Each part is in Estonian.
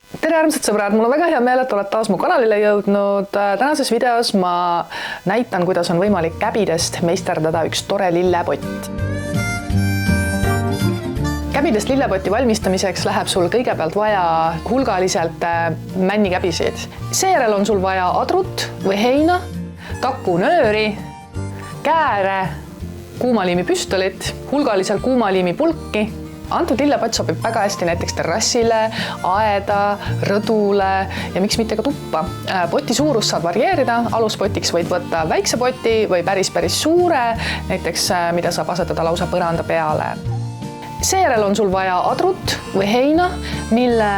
Tere armsad sõbrad, mul on väga hea meel, et oled taas mu kanalile jõudnud. Tänases videos ma näitan, kuidas on võimalik käbidest meisterdada üks tore lillepott. Käbidest lillepoti valmistamiseks läheb sul kõigepealt vaja hulgaliselt männikäbisid. Seejärel on sul vaja adrut või heina, takunööri, kääre, kuumaliimipüstolit, hulgaliselt kuumaliimipulki. Antud lillepott sobib väga hästi näiteks terrassile, aeda, rõdule ja miks mitte ka tuppa. Poti suurust saad varieerida, aluspotiks võid võtta väikse poti või päris suure, näiteks mida saab asetada lausa põranda peale. Seejärel on sul vaja adrut või heina, mille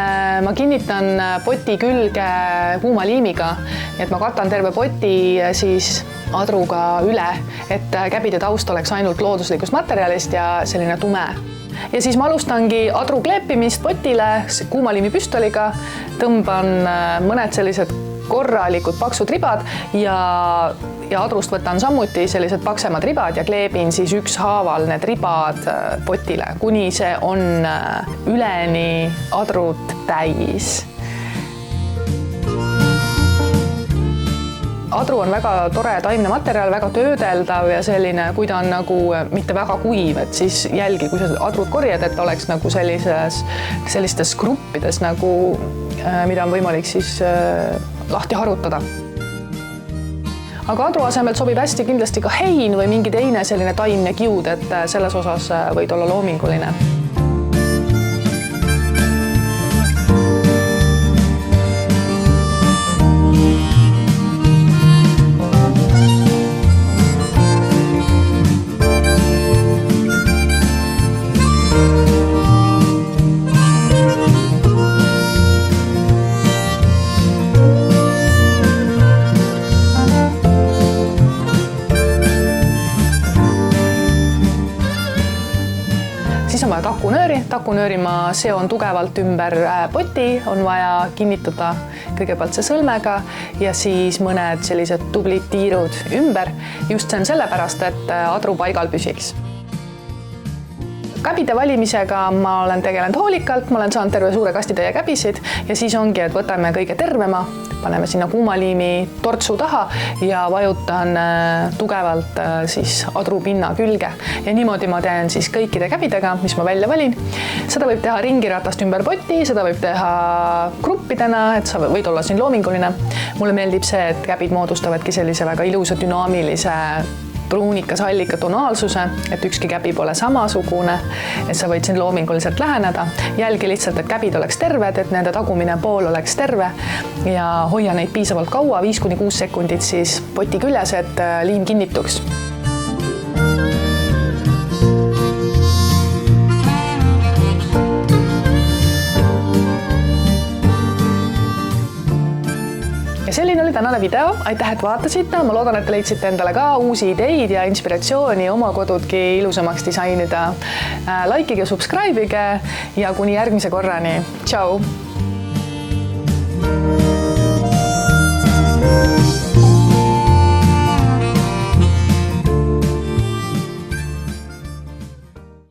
ma kinnitan poti külge kuumaliimiga, nii et ma katan terve poti siis adruga üle, et käbide taust oleks ainult looduslikust materjalist ja selline tume. Ja siis ma alustangi adru kleepimist potile kuumaliimipüstoliga, tõmban mõned sellised korralikud paksud ribad ja adrust võtan samuti sellised paksemad ribad ja kleebin siis ükshaaval need ribad potile, kuni see on üleni adrut täis. Adru on väga tore taimne materjal, väga töödeldav ja selline, kui ta on nagu mitte väga kuiv, et siis jälgi, kui sa adrut korjad, et oleks nagu sellistes gruppides, nagu, mida on võimalik siis lahti harutada. Aga adru asemel sobib hästi kindlasti ka hein või mingi teine selline taimne kiud, et selles osas võid olla loominguline. Siis on vaja takunööri ma seon tugevalt ümber poti, on vaja kinnitada kõigepealt see sõlmega ja siis mõned sellised tublid tiirud ümber. Just see on sellepärast, et adru paigal püsiks. Käbide valimisega ma olen tegelenud hoolikalt, ma olen saanud terve suure kastitäie käbisid ja siis ongi, et võtame kõige tervema, paneme sinna kuumaliimi tortsu taha ja vajutan tugevalt siis adru pinna külge. Ja niimoodi ma teen siis kõikide käbidega, mis ma välja valin. Seda võib teha ringiratast ümber poti, seda võib teha gruppidena, et sa võid olla siin loominguline. Mulle meeldib see, et käbid moodustavadki sellise väga ilusa dünaamilise pruunikas hallika tonaalsuse, et ükski käbi pole samasugune, et sa võid siin loominguliselt läheneda. Jälgi lihtsalt, et käbid oleks terved, et nende tagumine pool oleks terve ja hoia neid piisavalt kaua, 5–6 sekundit siis poti küljes, et liim kinnituks. Ja selline oli tänane video. Aitäh, et vaatasite. Ma loodan, et te leidsite endale ka uusi ideid ja inspiratsiooni oma kodudki ilusamaks disainida. Likeige, subscribeige ja kuni järgmise korrani. Tšau!